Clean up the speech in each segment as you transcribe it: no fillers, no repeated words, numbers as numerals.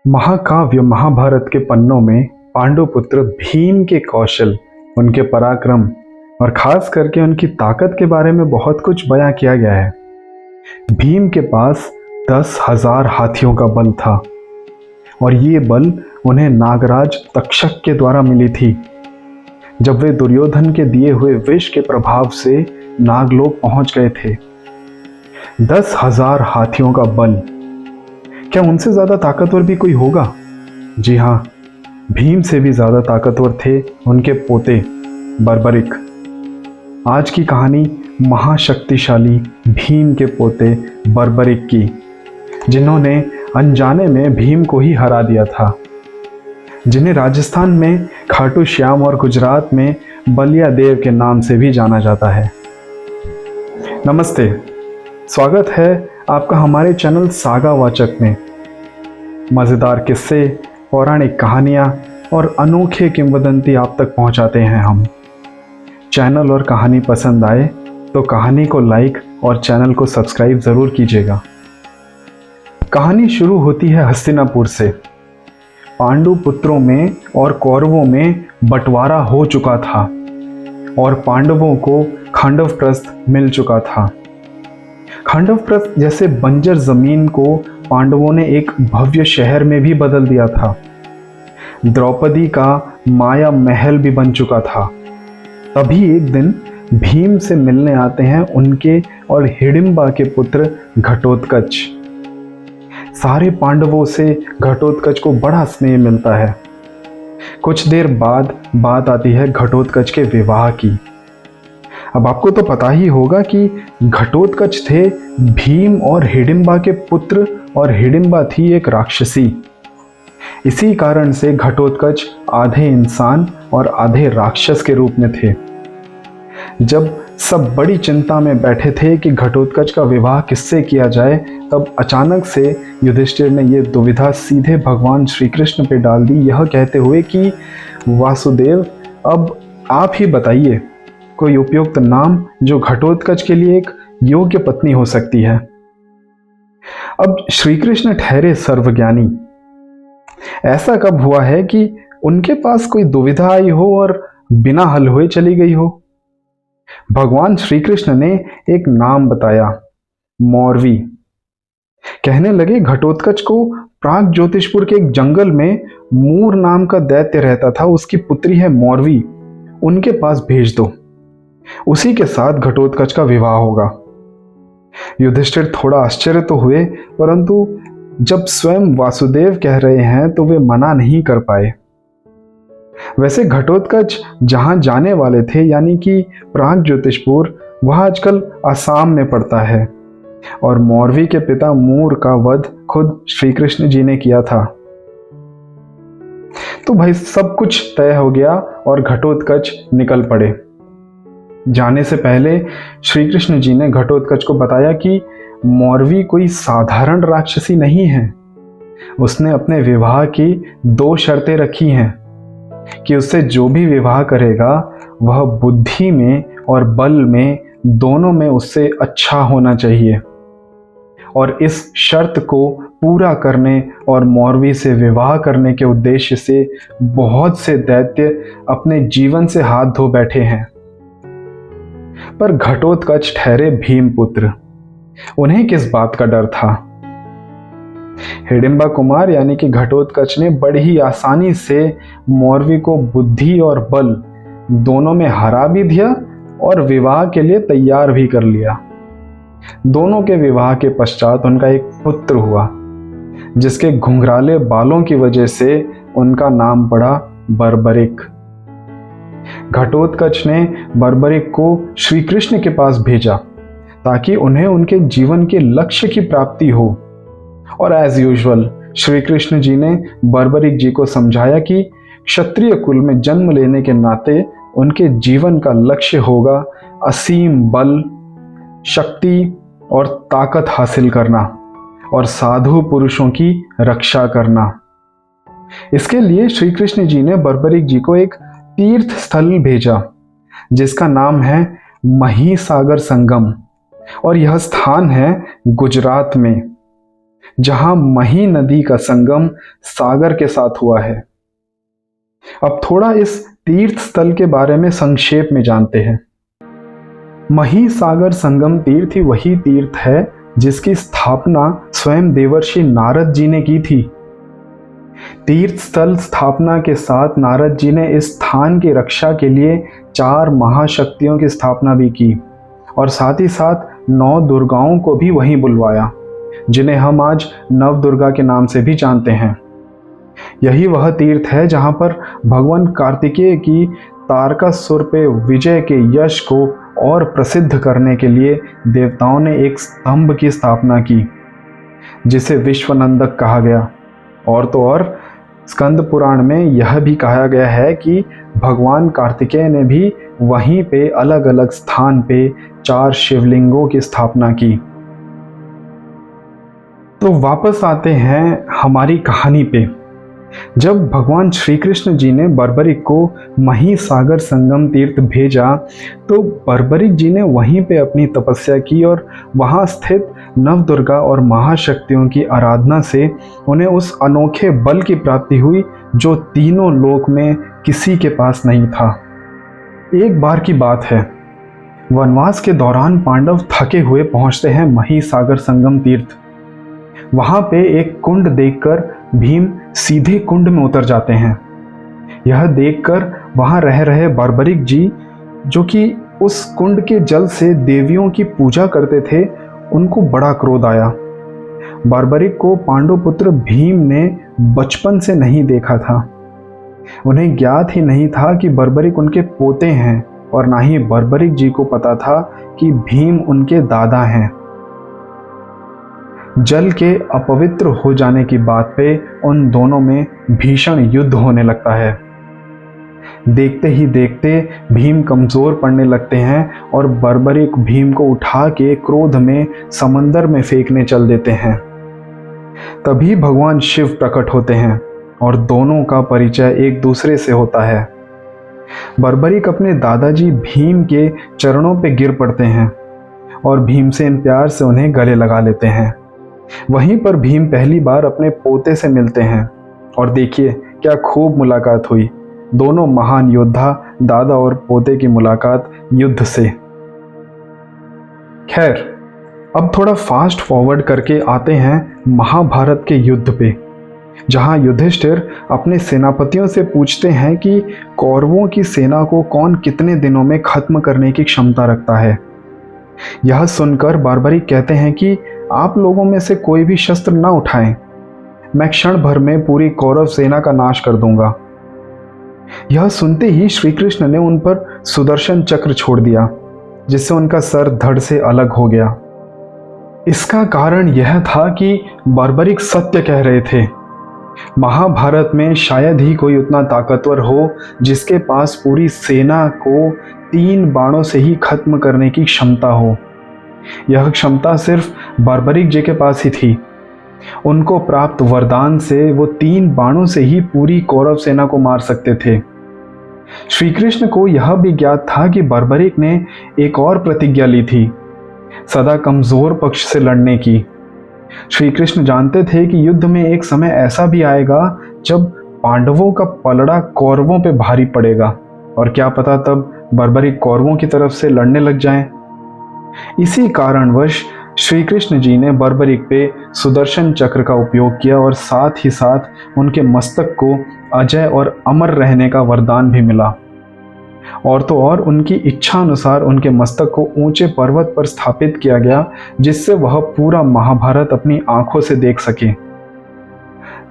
महाकाव्य महाभारत के पन्नों में पांडुपुत्र भीम के कौशल, उनके पराक्रम और खास करके उनकी ताकत के बारे में बहुत कुछ बयां किया गया है। भीम के पास 10,000 हाथियों का बल था और ये बल उन्हें नागराज तक्षक के द्वारा मिली थी। जब वे दुर्योधन के दिए हुए विष के प्रभाव से नागलोक पहुंच गए थे। 10,000 हाथियों का बल, क्या उनसे ज्यादा ताकतवर भी कोई होगा? जी हाँ, भीम से भी ज्यादा ताकतवर थे उनके पोते बर्बरिक। आज की कहानी महाशक्तिशाली भीम के पोते बर्बरिक की, जिन्होंने अनजाने में भीम को ही हरा दिया था, जिन्हें राजस्थान में खाटू श्याम और गुजरात में बलिया देव के नाम से भी जाना जाता है। नमस्ते, स्वागत है आपका हमारे चैनल सागा वाचक में। मज़ेदार किस्से, पौराणिक कहानियाँ और अनोखे किंवदंती आप तक पहुँचाते हैं हम। चैनल और कहानी पसंद आए तो कहानी को लाइक और चैनल को सब्सक्राइब ज़रूर कीजिएगा। कहानी शुरू होती है हस्तिनापुर से। पांडु पुत्रों में और कौरवों में बंटवारा हो चुका था और पांडवों को खांडवप्रस्थ मिल चुका था। खांडवप्रस्थ जैसे बंजर जमीन को पांडवों ने एक भव्य शहर में भी बदल दिया था। द्रौपदी का माया महल भी बन चुका था। तभी एक दिन भीम से मिलने आते हैं उनके और हिडिंबा के पुत्र घटोत्कच। सारे पांडवों से घटोत्कच को बड़ा स्नेह मिलता है। कुछ देर बाद बात आती है घटोत्कच के विवाह की। अब आपको तो पता ही होगा कि घटोत्कच थे भीम और हिडिंबा के पुत्र और हिडिंबा थी एक राक्षसी। इसी कारण से घटोत्कच आधे इंसान और आधे राक्षस के रूप में थे। जब सब बड़ी चिंता में बैठे थे कि घटोत्कच का विवाह किससे किया जाए, तब अचानक से युधिष्ठिर ने यह दुविधा सीधे भगवान श्री कृष्ण पे डाल दी, यह कहते हुए कि वासुदेव, अब आप ही बताइए कोई उपयुक्त नाम जो घटोत्कच के लिए एक योग्य पत्नी हो सकती है। अब श्री कृष्ण ठहरे सर्वज्ञानी। ऐसा कब हुआ है कि उनके पास कोई दुविधा आई हो और बिना हल हुए चली गई हो? भगवान श्री कृष्ण ने एक नाम बताया, मौरवी। कहने लगे घटोत्कच को प्राग ज्योतिषपुर के एक जंगल में मूर नाम का दैत्य रहता था, उसकी पुत्री है मौरवी, उनके पास भेज दो। उसी के साथ घटोत्कच का विवाह होगा। युधिष्ठिर थोड़ा आश्चर्य तो हुए, परंतु जब स्वयं वासुदेव कह रहे हैं तो वे मना नहीं कर पाए। वैसे घटोत्कच जहां जाने वाले थे, यानी कि प्राग ज्योतिषपुर, वह आजकल असम में पड़ता है और मौरवी के पिता मूर का वध खुद श्री कृष्ण जी ने किया था। तो भाई सब कुछ तय हो गया और घटोत्कच निकल पड़े। जाने से पहले श्री कृष्ण जी ने घटोत्कच को बताया कि मौरवी कोई साधारण राक्षसी नहीं है। उसने अपने विवाह की 2 शर्तें रखी हैं कि उससे जो भी विवाह करेगा वह बुद्धि में और बल में दोनों में उससे अच्छा होना चाहिए। और इस शर्त को पूरा करने और मौरवी से विवाह करने के उद्देश्य से बहुत से दैत्य अपने जीवन से हाथ धो बैठे हैं। पर घटोत्कच ठहरे भीमपुत्र। उन्हें किस बात का डर था? हिडिंबा कुमार यानी कि घटोत्कच ने बड़ी ही आसानी से मौरवी को बुद्धि और बल दोनों में हरा भी दिया और विवाह के लिए तैयार भी कर लिया। दोनों के विवाह के पश्चात उनका एक पुत्र हुआ, जिसके घुंघराले बालों की वजह से उनका नाम पड़ा बर्बरिक। घटोत्कच ने बर्बरिक को श्री कृष्ण के पास भेजा ताकि उन्हें उनके जीवन के लक्ष्य की प्राप्ति हो। और एज यूजुअल श्री कृष्ण जी ने बर्बरिक जी को समझाया कि क्षत्रिय कुल में जन्म लेने के नाते उनके जीवन का लक्ष्य होगा असीम बल, शक्ति और ताकत हासिल करना और साधु पुरुषों की रक्षा करना। इसके लिए श्री कृष्ण जी ने बर्बरिक जी को एक तीर्थ स्थल भेजा, जिसका नाम है महिसागर संगम, और यह स्थान है गुजरात में। जहां मही नदी का संगम सागर के साथ हुआ है। अब थोड़ा इस तीर्थ स्थल के बारे में संक्षेप में जानते हैं। मही सागर संगम तीर्थ ही वही तीर्थ है जिसकी स्थापना स्वयं देवर्षि नारद जी ने की थी। तीर्थ स्थल स्थापना के साथ नारद जी ने इस स्थान की रक्षा के लिए 4 महाशक्तियों की स्थापना भी की और साथ ही साथ 9 दुर्गाओं को भी वहीं बुलवाया, जिन्हें हम आज नव दुर्गा के नाम से भी जानते हैं। यही वह तीर्थ है जहां पर भगवान कार्तिकेय की तारकासुर पे विजय के यश को और प्रसिद्ध करने के लिए देवताओं ने एक स्तंभ की स्थापना की, जिसे विश्वनंदक कहा गया। और तो और स्कंद पुराण में यह भी कहा गया है कि भगवान कार्तिकेय ने भी वहीं पे अलग अलग स्थान पे 4 शिवलिंगों की स्थापना की। तो वापस आते हैं हमारी कहानी पे। जब भगवान श्री कृष्ण जी ने बर्बरिक को मही सागर संगम तीर्थ भेजा, तो बर्बरिक जी ने वहीं पे अपनी तपस्या की और वहां स्थित नवदुर्गा और महाशक्तियों की आराधना से उन्हें उस अनोखे बल की प्राप्ति हुई जो तीनों लोक में किसी के पास नहीं था। एक बार की बात है, वनवास के दौरान पांडव थके हुए पहुंचते हैं मही सागर संगम तीर्थ। वहां पे एक कुंड देखकर भीम सीधे कुंड में उतर जाते हैं। यह देखकर वहां रह रहे बर्बरिक जी, जो कि उस कुंड के जल से देवियों की पूजा करते थे, उनको बड़ा क्रोध आया। बर्बरिक को पांडुपुत्र भीम ने बचपन से नहीं देखा था। उन्हें ज्ञात ही नहीं था कि बर्बरिक उनके पोते हैं और ना ही बर्बरिक जी को पता था कि भीम उनके दादा हैं। जल के अपवित्र हो जाने की बात पे उन दोनों में भीषण युद्ध होने लगता है। देखते ही देखते भीम कमजोर पड़ने लगते हैं और बर्बरिक भीम को उठा के क्रोध में समंदर में फेंकने चल देते हैं। तभी भगवान शिव प्रकट होते हैं और दोनों का परिचय एक दूसरे से होता है। बर्बरिक अपने दादाजी भीम के चरणों पे गिर पड़ते हैं और भीमसेन प्यार से उन्हें गले लगा लेते हैं। वहीं पर भीम पहली बार अपने पोते से मिलते हैं और देखिए क्या खूब मुलाकात हुई। दोनों महान योद्धा, दादा और पोते की मुलाकात युद्ध से। खैर, अब थोड़ा फास्ट फॉरवर्ड करके आते हैं महाभारत के युद्ध पे, जहां युधिष्ठिर अपने सेनापतियों से पूछते हैं कि कौरवों की सेना को कौन कितने दिनों में खत्म करने की क्षमता रखता है। यह सुनकर बर्बरिक कहते हैं कि आप लोगों में से कोई भी शस्त्र ना उठाएं, मैं क्षण भर में पूरी कौरव सेना का नाश कर दूंगा। यह सुनते ही श्री कृष्ण ने उन पर सुदर्शन चक्र छोड़ दिया, जिससे उनका सर धड़ से अलग हो गया। इसका कारण यह था कि बर्बरिक सत्य कह रहे थे। महाभारत में शायद ही कोई उतना ताकतवर हो जिसके पास पूरी सेना को 3 बाणों से ही खत्म करने की क्षमता हो। यह क्षमता सिर्फ बर्बरिक जी के पास ही थी। उनको प्राप्त वरदान से वो 3 बाणों से ही पूरी कौरव सेना को मार सकते थे। श्री कृष्ण को यह भी ज्ञात था कि बर्बरिक ने एक और प्रतिज्ञा ली थी, सदा कमजोर पक्ष से लड़ने की। श्री कृष्ण जानते थे कि युद्ध में एक समय ऐसा भी आएगा जब पांडवों का पलड़ा कौरवों पे भारी पड़ेगा और क्या पता तब बर्बरिक कौरवों की तरफ से लड़ने लग जाएं। इसी कारणवश श्री कृष्ण जी ने बर्बरिक पे सुदर्शन चक्र का उपयोग किया और साथ ही साथ उनके मस्तक को अजय और अमर रहने का वरदान भी मिला। और तो और उनकी इच्छा अनुसार उनके मस्तक को ऊंचे पर्वत पर स्थापित किया गया, जिससे वह पूरा महाभारत अपनी आंखों से देख सके।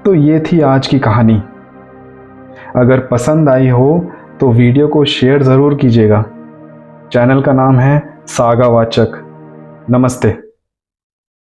तो ये थी आज की कहानी। अगर पसंद आई हो तो वीडियो को शेयर ज़रूर कीजिएगा। चैनल का नाम है सागावाचक। नमस्ते।